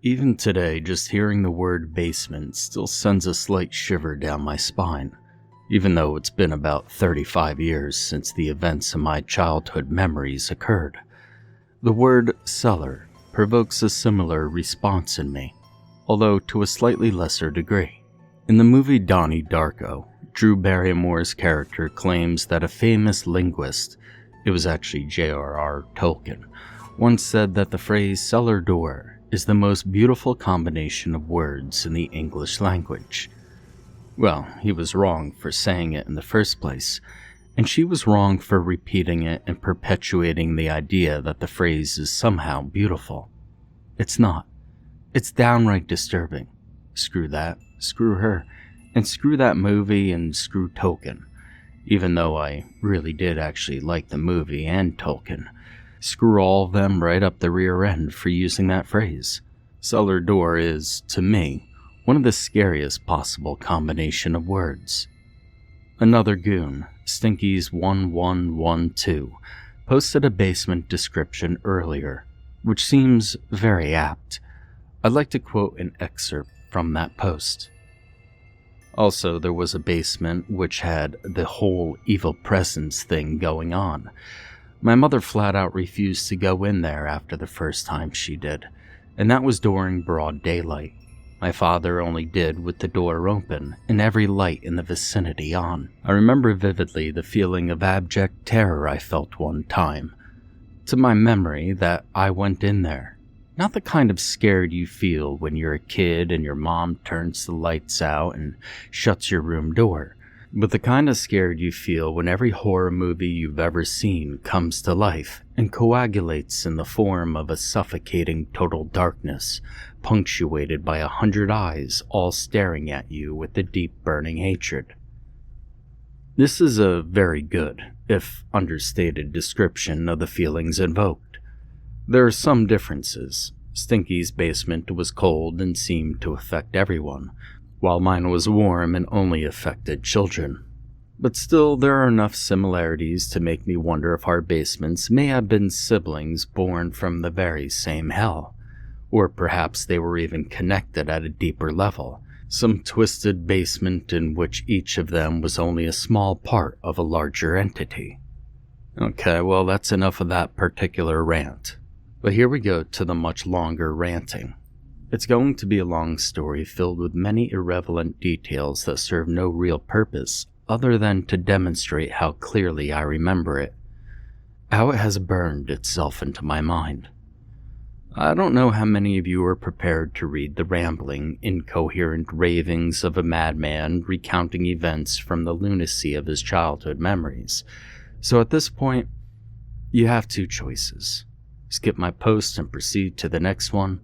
Even today, just hearing the word basement still sends a slight shiver down my spine, even though it's been about 35 years since the events of my childhood memories occurred. The word cellar provokes a similar response in me, although to a slightly lesser degree. In the movie Donnie Darko, Drew Barrymore's character claims that a famous linguist, it was actually J.R.R. Tolkien, once said that the phrase cellar door is the most beautiful combination of words in the English language. Well, he was wrong for saying it in the first place, and she was wrong for repeating it and perpetuating the idea that the phrase is somehow beautiful. It's not. It's downright disturbing. Screw that, screw her, and screw that movie and screw Tolkien. Even though I really did actually like the movie and Tolkien. Screw all of them right up the rear end for using that phrase. Cellar door is, to me, one of the scariest possible combination of words. Another goon, Stinkies1112, posted a basement description earlier, which seems very apt. I'd like to quote an excerpt from that post. Also, there was a basement which had the whole evil presence thing going on. My mother flat out refused to go in there after the first time she did, and that was during broad daylight. My father only did with the door open and every light in the vicinity on. I remember vividly the feeling of abject terror I felt one time. To my memory that I went in there. Not the kind of scared you feel when you're a kid and your mom turns the lights out and shuts your room door, but the kind of scared you feel when every horror movie you've ever seen comes to life and coagulates in the form of a suffocating total darkness, punctuated by 100 eyes all staring at you with a deep burning hatred. This is a very good, if understated, description of the feelings invoked. There are some differences. Stinky's basement was cold and seemed to affect everyone, while mine was warm and only affected children. But still, there are enough similarities to make me wonder if our basements may have been siblings born from the very same hell, or perhaps they were even connected at a deeper level, some twisted basement in which each of them was only a small part of a larger entity. Okay, well, that's enough of that particular rant. But here we go to the much longer ranting. It's going to be a long story filled with many irrelevant details that serve no real purpose other than to demonstrate how clearly I remember it, how it has burned itself into my mind. I don't know how many of you are prepared to read the rambling, incoherent ravings of a madman recounting events from the lunacy of his childhood memories, so at this point, you have two choices. Skip my post and proceed to the next one,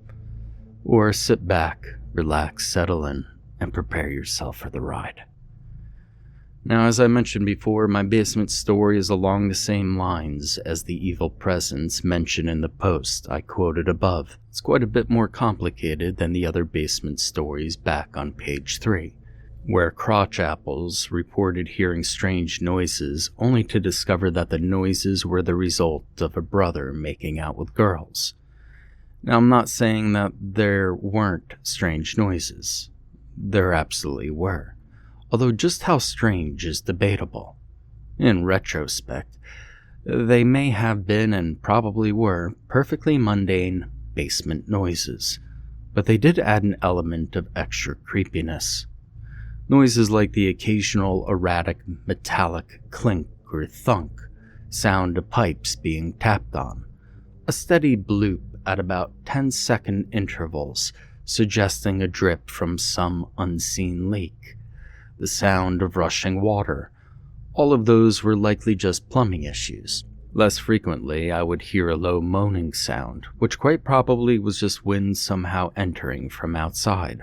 or sit back, relax, settle in, and prepare yourself for the ride. Now, as I mentioned before, my basement story is along the same lines as the evil presence mentioned in the post I quoted above. It's quite a bit more complicated than the other basement stories back on page 3, where crotch apples reported hearing strange noises only to discover that the noises were the result of a brother making out with girls. Now, I'm not saying that there weren't strange noises. There absolutely were, although just how strange is debatable. In retrospect, they may have been and probably were perfectly mundane basement noises, but they did add an element of extra creepiness. Noises like the occasional erratic metallic clink or thunk, sound of pipes being tapped on, a steady bloop at about 10-second intervals suggesting a drip from some unseen leak, the sound of rushing water. All of those were likely just plumbing issues. Less frequently, I would hear a low moaning sound, which quite probably was just wind somehow entering from outside,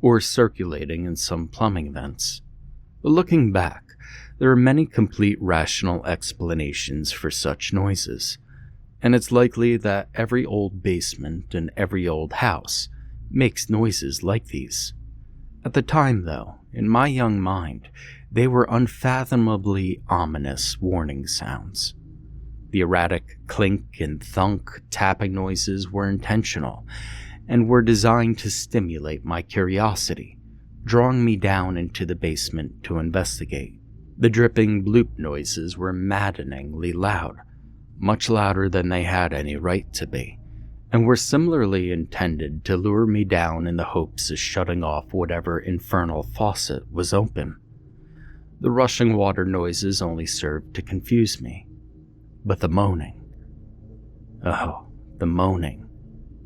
or circulating in some plumbing vents. But looking back, there are many complete rational explanations for such noises, and it's likely that every old basement and every old house makes noises like these. At the time, though, in my young mind, they were unfathomably ominous warning sounds. The erratic clink and thunk tapping noises were intentional, and were designed to stimulate my curiosity, drawing me down into the basement to investigate. The dripping bloop noises were maddeningly loud, much louder than they had any right to be, and were similarly intended to lure me down in the hopes of shutting off whatever infernal faucet was open. The rushing water noises only served to confuse me. But the moaning. Oh, the moaning.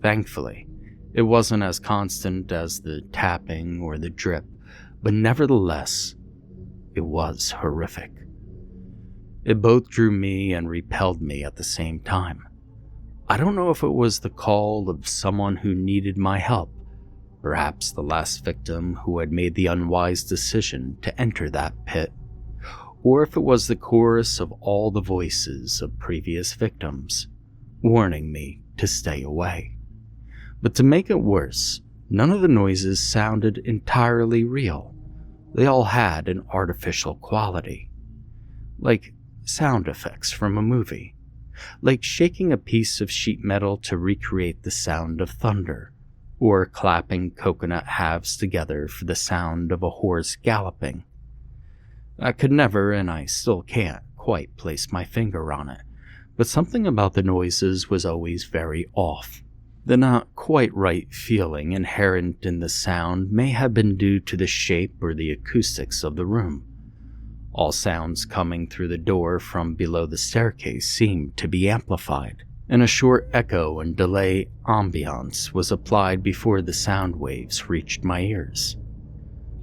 Thankfully, it wasn't as constant as the tapping or the drip, but nevertheless, it was horrific. It both drew me and repelled me at the same time. I don't know if it was the call of someone who needed my help, perhaps the last victim who had made the unwise decision to enter that pit, or if it was the chorus of all the voices of previous victims, warning me to stay away. But to make it worse, none of the noises sounded entirely real. They all had an artificial quality, like sound effects from a movie, like shaking a piece of sheet metal to recreate the sound of thunder, or clapping coconut halves together for the sound of a horse galloping. I could never, and I still can't, quite place my finger on it, but something about the noises was always very off. The not quite right feeling inherent in the sound may have been due to the shape or the acoustics of the room. All sounds coming through the door from below the staircase seemed to be amplified, and a short echo and delay ambiance was applied before the sound waves reached my ears.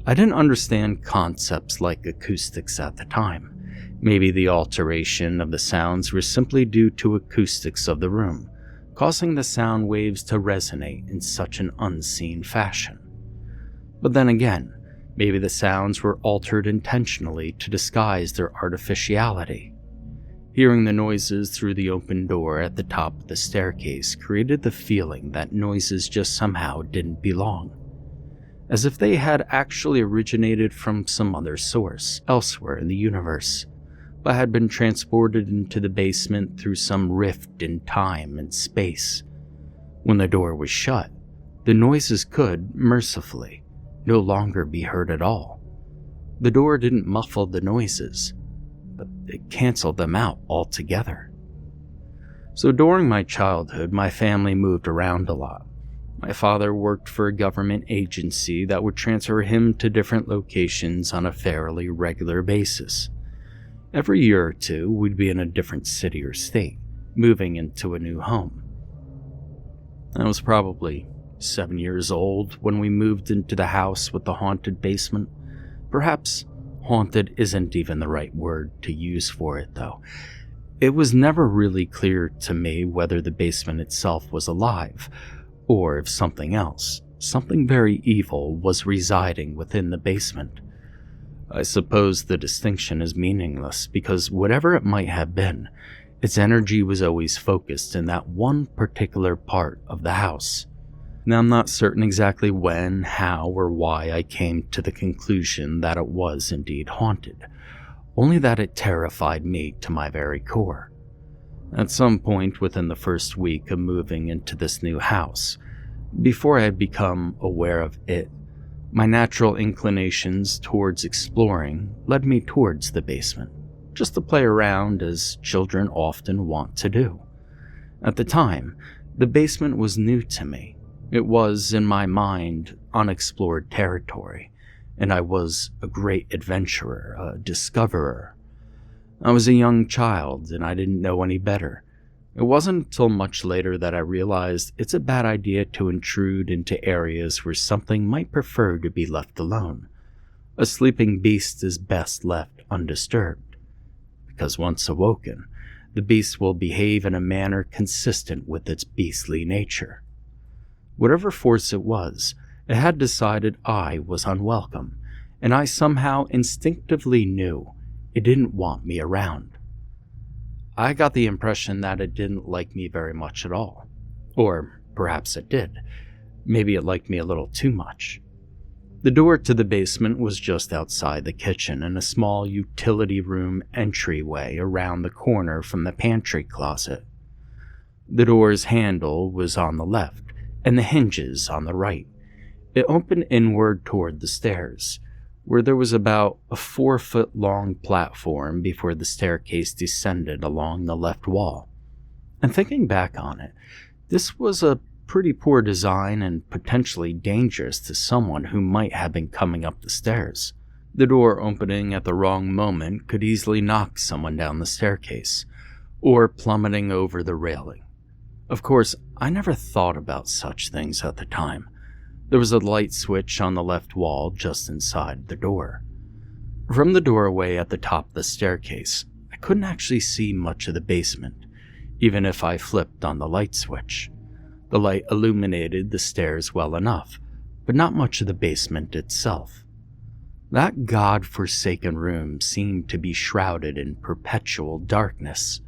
I didn't understand concepts like acoustics at the time. Maybe the alteration of the sounds were simply due to acoustics of the room, causing the sound waves to resonate in such an unseen fashion. But then again, maybe the sounds were altered intentionally to disguise their artificiality. Hearing the noises through the open door at the top of the staircase created the feeling that noises just somehow didn't belong, as if they had actually originated from some other source elsewhere in the universe, but had been transported into the basement through some rift in time and space. When the door was shut, the noises could, mercifully, no longer be heard at all. The door didn't muffle the noises, but it canceled them out altogether. So during my childhood, my family moved around a lot. My father worked for a government agency that would transfer him to different locations on a fairly regular basis. Every year or two, we'd be in a different city or state, moving into a new home. I was probably 7 years old when we moved into the house with the haunted basement. Perhaps haunted isn't even the right word to use for it, though. It was never really clear to me whether the basement itself was alive, or if something else, something very evil, was residing within the basement. I suppose the distinction is meaningless because whatever it might have been, its energy was always focused in that one particular part of the house. Now, I'm not certain exactly when, how, or why I came to the conclusion that it was indeed haunted, only that it terrified me to my very core. At some point within the first week of moving into this new house, before I had become aware of it, my natural inclinations towards exploring led me towards the basement, just to play around as children often want to do. At the time, the basement was new to me. It was, in my mind, unexplored territory, and I was a great adventurer, a discoverer. I was a young child, and I didn't know any better. It wasn't until much later that I realized it's a bad idea to intrude into areas where something might prefer to be left alone. A sleeping beast is best left undisturbed, because once awoken, the beast will behave in a manner consistent with its beastly nature. Whatever force it was, it had decided I was unwelcome, and I somehow instinctively knew it didn't want me around. I got the impression that it didn't like me very much at all. Or perhaps it did. Maybe it liked me a little too much. The door to the basement was just outside the kitchen in a small utility room entryway around the corner from the pantry closet. The door's handle was on the left, and the hinges on the right. It opened inward toward the stairs, where there was about a 4-foot-long platform before the staircase descended along the left wall. And thinking back on it, this was a pretty poor design and potentially dangerous to someone who might have been coming up the stairs. The door opening at the wrong moment could easily knock someone down the staircase, or plummeting over the railing. Of course, I never thought about such things at the time. There was a light switch on the left wall just inside the door. From the doorway at the top of the staircase, I couldn't actually see much of the basement, even if I flipped on the light switch. The light illuminated the stairs well enough, but not much of the basement itself. That god-forsaken room seemed to be shrouded in perpetual darkness.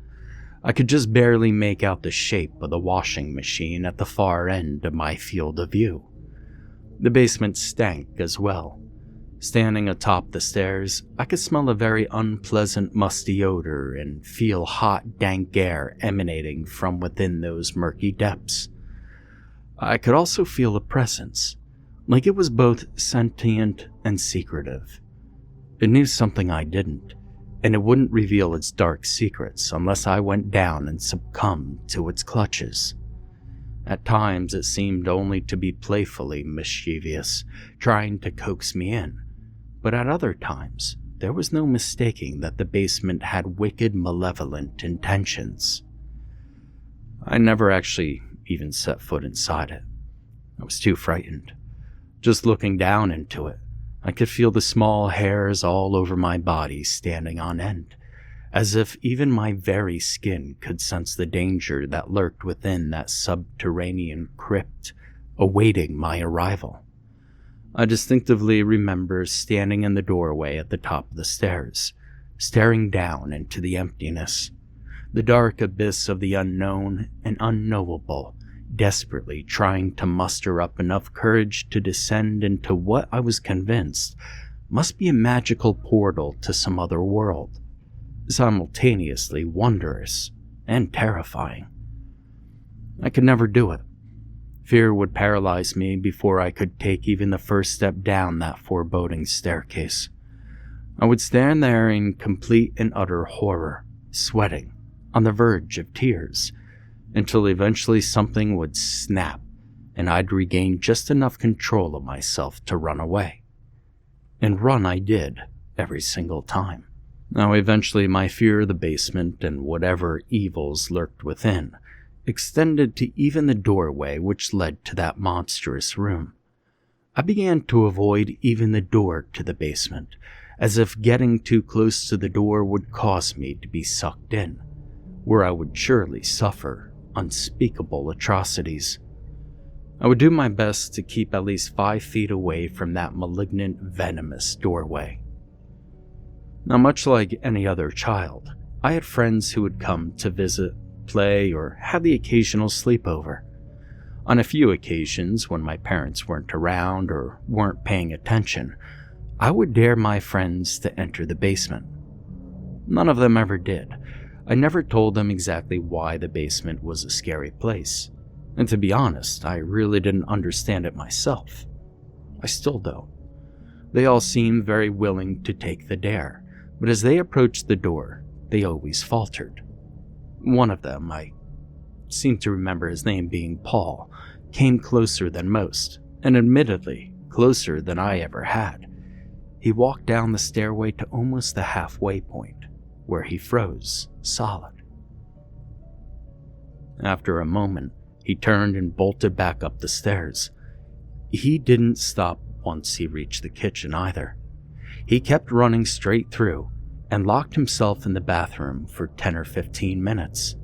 I could just barely make out the shape of the washing machine at the far end of my field of view. The basement stank as well. Standing atop the stairs, I could smell a very unpleasant musty odor and feel hot, dank air emanating from within those murky depths. I could also feel a presence, like it was both sentient and secretive. It knew something I didn't, and it wouldn't reveal its dark secrets unless I went down and succumbed to its clutches. At times it seemed only to be playfully mischievous, trying to coax me in, but at other times there was no mistaking that the basement had wicked, malevolent intentions. I never actually even set foot inside it. I was too frightened. Just looking down into it, I could feel the small hairs all over my body standing on end, as if even my very skin could sense the danger that lurked within that subterranean crypt, awaiting my arrival. I distinctively remember standing in the doorway at the top of the stairs, staring down into the emptiness, the dark abyss of the unknown and unknowable, desperately trying to muster up enough courage to descend into what I was convinced must be a magical portal to some other world, simultaneously wondrous and terrifying. I could never do it. Fear would paralyze me before I could take even the first step down that foreboding staircase. I would stand there in complete and utter horror, sweating, on the verge of tears, until eventually something would snap and I'd regain just enough control of myself to run away. And run I did, every single time. Now eventually my fear of the basement and whatever evils lurked within extended to even the doorway which led to that monstrous room. I began to avoid even the door to the basement, as if getting too close to the door would cause me to be sucked in, where I would surely suffer unspeakable atrocities. I would do my best to keep at least 5 feet away from that malignant, venomous doorway. Now, much like any other child, I had friends who would come to visit, play, or have the occasional sleepover. On a few occasions, when my parents weren't around or weren't paying attention, I would dare my friends to enter the basement. None of them ever did. I never told them exactly why the basement was a scary place, and to be honest, I really didn't understand it myself. I still don't. They all seemed very willing to take the dare, but as they approached the door, they always faltered. One of them, I seem to remember his name being Paul, came closer than most, and admittedly closer than I ever had. He walked down the stairway to almost the halfway point, where he froze solid. After a moment, he turned and bolted back up the stairs. He didn't stop once he reached the kitchen either. He kept running straight through and locked himself in the bathroom for 10 or 15 minutes.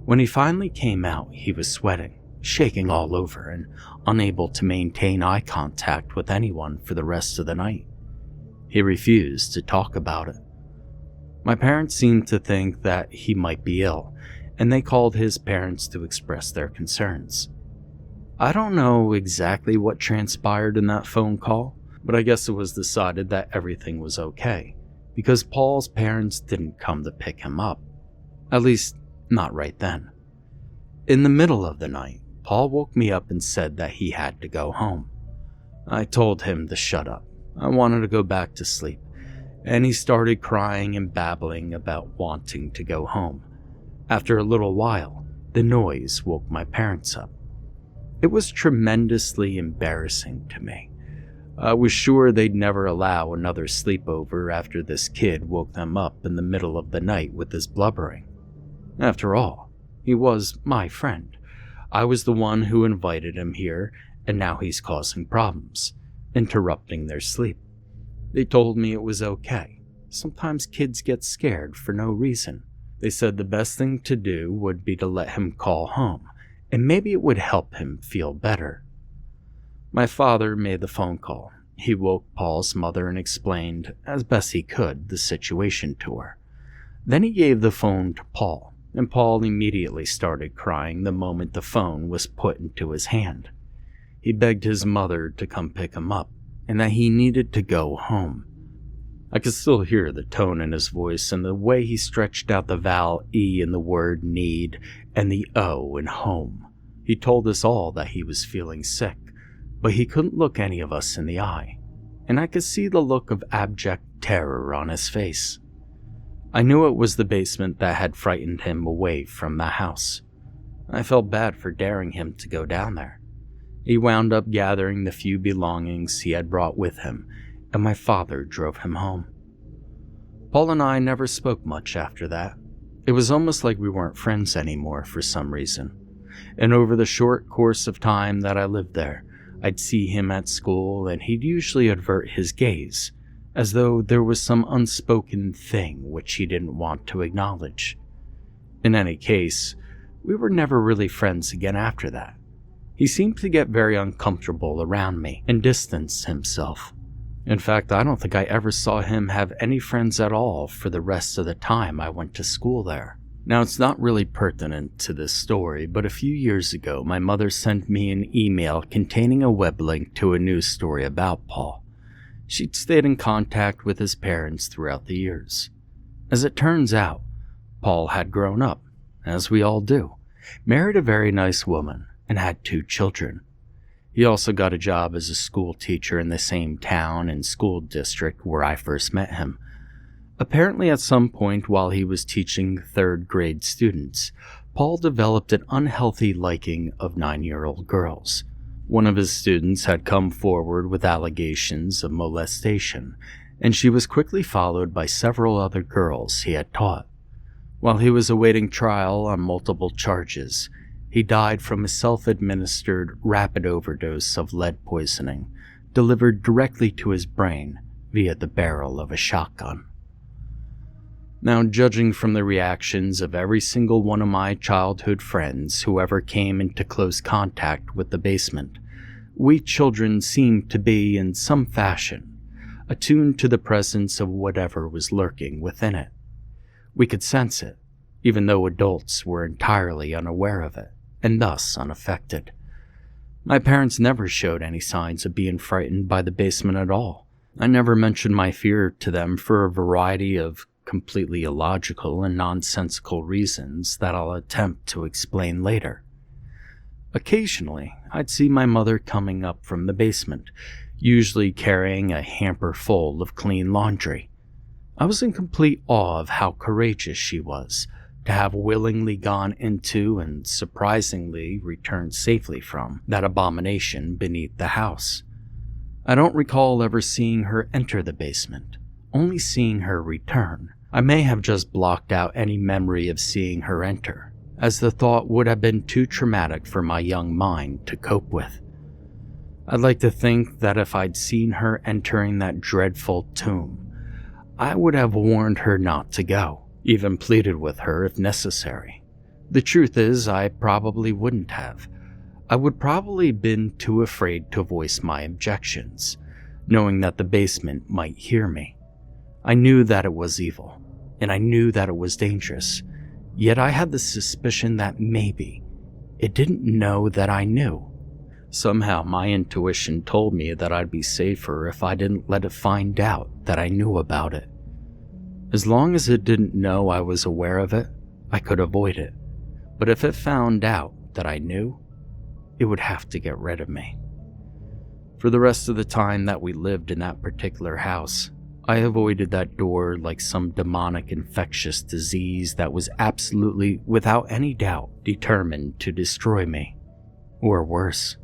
When he finally came out, he was sweating, shaking all over, and unable to maintain eye contact with anyone for the rest of the night. He refused to talk about it. My parents seemed to think that he might be ill, and they called his parents to express their concerns. I don't know exactly what transpired in that phone call, but I guess it was decided that everything was okay, because Paul's parents didn't come to pick him up. At least, not right then. In the middle of the night, Paul woke me up and said that he had to go home. I told him to shut up. I wanted to go back to sleep, and he started crying and babbling about wanting to go home. After a little while, the noise woke my parents up. It was tremendously embarrassing to me. I was sure they'd never allow another sleepover after this kid woke them up in the middle of the night with his blubbering. After all, he was my friend. I was the one who invited him here, and now he's causing problems, interrupting their sleep. They told me it was okay. Sometimes kids get scared for no reason. They said the best thing to do would be to let him call home, and maybe it would help him feel better. My father made the phone call. He woke Paul's mother and explained, as best he could, the situation to her. Then he gave the phone to Paul, and Paul immediately started crying the moment the phone was put into his hand. He begged his mother to come pick him up, and that he needed to go home. I could still hear the tone in his voice and the way he stretched out the vowel E in the word need and the O in home. He told us all that he was feeling sick, but he couldn't look any of us in the eye, and I could see the look of abject terror on his face. I knew it was the basement that had frightened him away from the house. I felt bad for daring him to go down there. He wound up gathering the few belongings he had brought with him, and my father drove him home. Paul and I never spoke much after that. It was almost like we weren't friends anymore for some reason. And over the short course of time that I lived there, I'd see him at school and he'd usually avert his gaze, as though there was some unspoken thing which he didn't want to acknowledge. In any case, we were never really friends again after that. He seemed to get very uncomfortable around me and distance himself. In fact, I don't think I ever saw him have any friends at all for the rest of the time I went to school there. Now, it's not really pertinent to this story, but a few years ago, my mother sent me an email containing a web link to a news story about Paul. She'd stayed in contact with his parents throughout the years. As it turns out, Paul had grown up, as we all do, married a very nice woman, and had 2 children. He also got a job as a school teacher in the same town and school district where I first met him. Apparently, at some point while he was teaching 3rd grade students, Paul developed an unhealthy liking of 9-year-old girls. One of his students had come forward with allegations of molestation, and she was quickly followed by several other girls he had taught. While he was awaiting trial on multiple charges, he died from a self-administered rapid overdose of lead poisoning, delivered directly to his brain via the barrel of a shotgun. Now, judging from the reactions of every single one of my childhood friends who ever came into close contact with the basement, we children seemed to be, in some fashion, attuned to the presence of whatever was lurking within it. We could sense it, even though adults were entirely unaware of it, and thus unaffected. My parents never showed any signs of being frightened by the basement at all. I never mentioned my fear to them for a variety of completely illogical and nonsensical reasons that I'll attempt to explain later. Occasionally, I'd see my mother coming up from the basement, usually carrying a hamper full of clean laundry. I was in complete awe of how courageous she was to have willingly gone into and surprisingly returned safely from that abomination beneath the house. I don't recall ever seeing her enter the basement, only seeing her return. I may have just blocked out any memory of seeing her enter, as the thought would have been too traumatic for my young mind to cope with. I'd like to think that if I'd seen her entering that dreadful tomb, I would have warned her not to go, even pleaded with her if necessary. The truth is, I probably wouldn't have. I would probably been too afraid to voice my objections, knowing that the basement might hear me. I knew that it was evil, and I knew that it was dangerous, yet I had the suspicion that maybe it didn't know that I knew. Somehow my intuition told me that I'd be safer if I didn't let it find out that I knew about it. As long as it didn't know I was aware of it, I could avoid it. But if it found out that I knew, it would have to get rid of me. For the rest of the time that we lived in that particular house, I avoided that door like some demonic infectious disease that was absolutely, without any doubt, determined to destroy me. Or worse.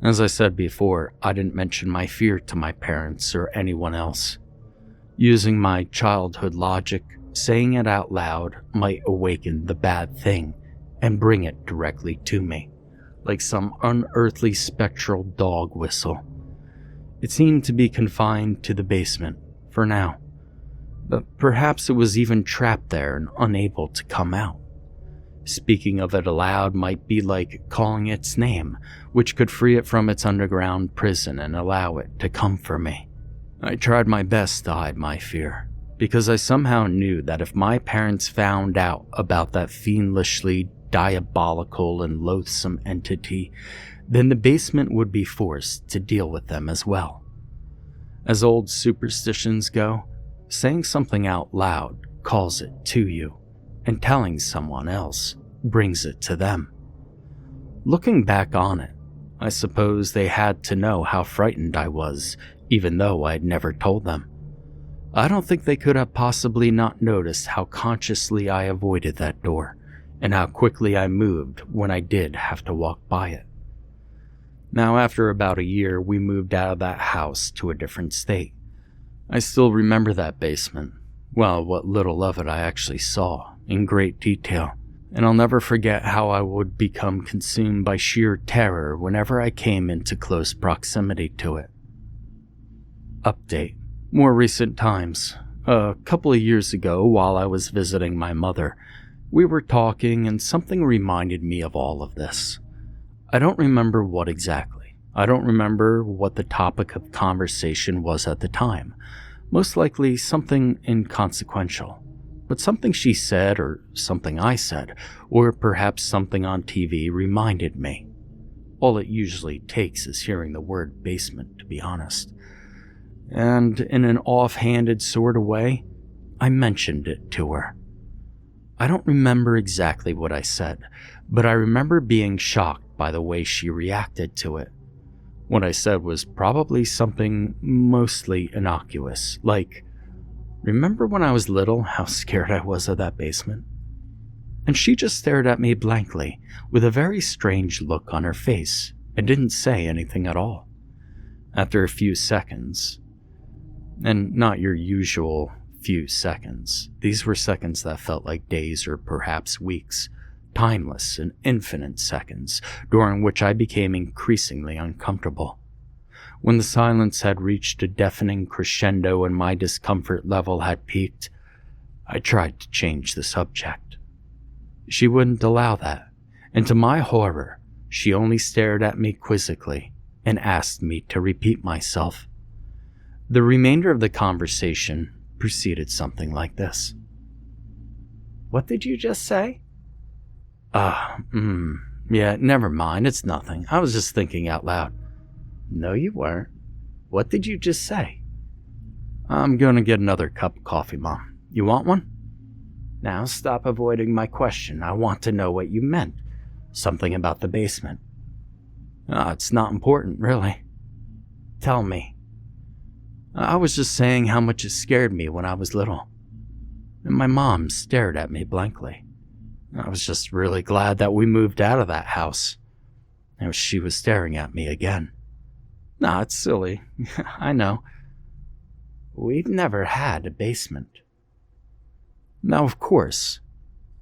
As I said before, I didn't mention my fear to my parents or anyone else. Using my childhood logic, saying it out loud might awaken the bad thing and bring it directly to me, like some unearthly spectral dog whistle. It seemed to be confined to the basement, for now, but perhaps it was even trapped there and unable to come out. Speaking of it aloud might be like calling its name, which could free it from its underground prison and allow it to come for me. I tried my best to hide my fear, because I somehow knew that if my parents found out about that fiendishly diabolical and loathsome entity, then the basement would be forced to deal with them as well. As old superstitions go, saying something out loud calls it to you, and telling someone else brings it to them. Looking back on it, I suppose they had to know how frightened I was, even though I'd never told them. I don't think they could have possibly not noticed how consciously I avoided that door, and how quickly I moved when I did have to walk by it. Now, after about a year, we moved out of that house to a different state. I still remember that basement, well, what little of it I actually saw, in great detail, and I'll never forget how I would become consumed by sheer terror whenever I came into close proximity to it. Update. More recent times. A couple of years ago, while I was visiting my mother, we were talking and something reminded me of all of this. I don't remember what exactly. I don't remember what the topic of conversation was at the time. Most likely something inconsequential. But something she said, or something I said, or perhaps something on TV reminded me. All it usually takes is hearing the word basement, to be honest. And in an offhanded sort of way, I mentioned it to her. I don't remember exactly what I said, but I remember being shocked by the way she reacted to it. What I said was probably something mostly innocuous, like, "Remember when I was little, how scared I was of that basement?" And she just stared at me blankly, with a very strange look on her face, and didn't say anything at all. After a few seconds, and not your usual few seconds, these were seconds that felt like days or perhaps weeks, timeless and infinite seconds, during which I became increasingly uncomfortable. When the silence had reached a deafening crescendo and my discomfort level had peaked, I tried to change the subject. She wouldn't allow that, and to my horror, she only stared at me quizzically and asked me to repeat myself. The remainder of the conversation proceeded something like this. "What did you just say?" Yeah, never mind, it's nothing. I was just thinking out loud." "No, you weren't. What did you just say?" "I'm gonna get another cup of coffee, Mom. You want one?" "Now stop avoiding my question. I want to know what you meant. Something about the basement." It's not important, really." "Tell me." "I was just saying how much it scared me when I was little." And my mom stared at me blankly. I was just really glad that we moved out of that house. And she was staring at me again. "Nah, it's silly. I know. We've never had a basement." Now, of course,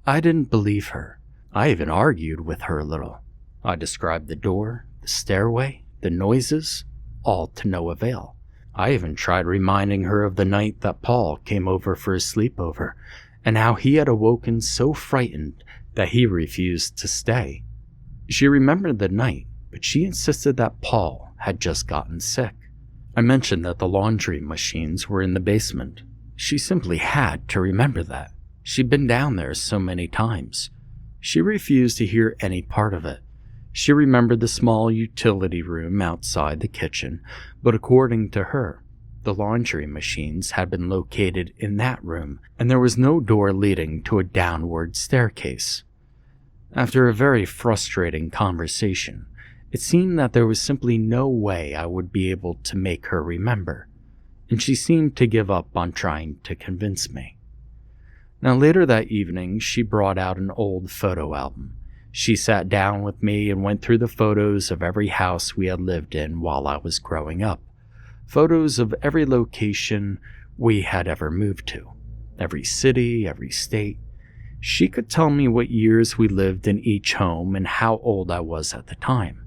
I didn't believe her. I even argued with her a little. I described the door, the stairway, the noises, all to no avail. I even tried reminding her of the night that Paul came over for his sleepover, and how he had awoken so frightened that he refused to stay. She remembered the night, but she insisted that Paul had just gotten sick. I mentioned that the laundry machines were in the basement. She simply had to remember that. She'd been down there so many times. She refused to hear any part of it. She remembered the small utility room outside the kitchen, but according to her, the laundry machines had been located in that room, and there was no door leading to a downward staircase. After a very frustrating conversation, It seemed that there was simply no way I would be able to make her remember, and she seemed to give up on trying to convince me. Now later that evening, she brought out an old photo album. She sat down with me and went through the photos of every house we had lived in while I was growing up. Photos of every location we had ever moved to, every city, every state. She could tell me what years we lived in each home and how old I was at the time.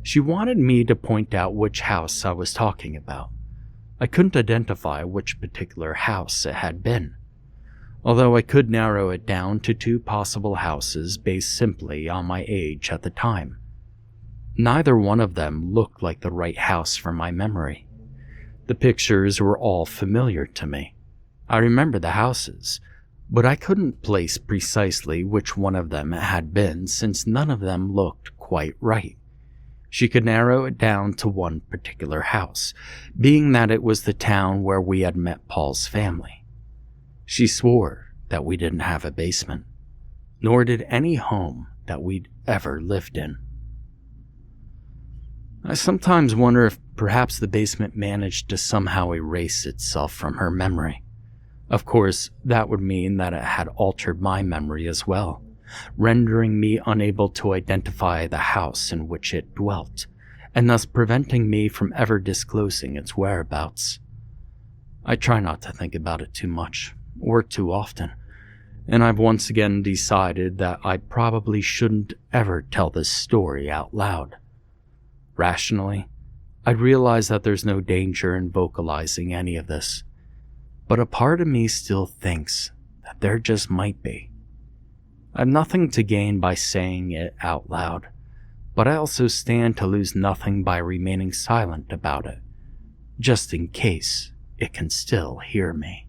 She wanted me to point out which house I was talking about. I couldn't identify which particular house it had been, although I could narrow it down to 2 possible houses based simply on my age at the time. Neither one of them looked like the right house for my memory. The pictures were all familiar to me. I remember the houses, but I couldn't place precisely which one of them it had been since none of them looked quite right. She could narrow it down to one particular house, being that it was the town where we had met Paul's family. She swore that we didn't have a basement, nor did any home that we'd ever lived in. I sometimes wonder if perhaps the basement managed to somehow erase itself from her memory. Of course, that would mean that it had altered my memory as well, rendering me unable to identify the house in which it dwelt, and thus preventing me from ever disclosing its whereabouts. I try not to think about it too much, or too often, and I've once again decided that I probably shouldn't ever tell this story out loud. Rationally, I'd realize that there's no danger in vocalizing any of this, but a part of me still thinks that there just might be. I've nothing to gain by saying it out loud, but I also stand to lose nothing by remaining silent about it, just in case it can still hear me.